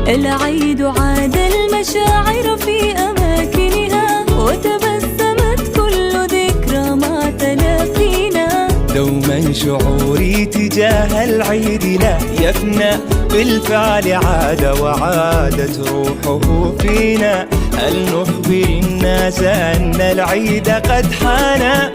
العيد عاد المشاعر في أماكنها، وتبسمت كل ذكرى مع تلاقينا. دوما شعوري تجاه العيد لا يفنى، بالفعل عاد وعادت روحه فينا. هل نخبر الناس أن العيد قد حان؟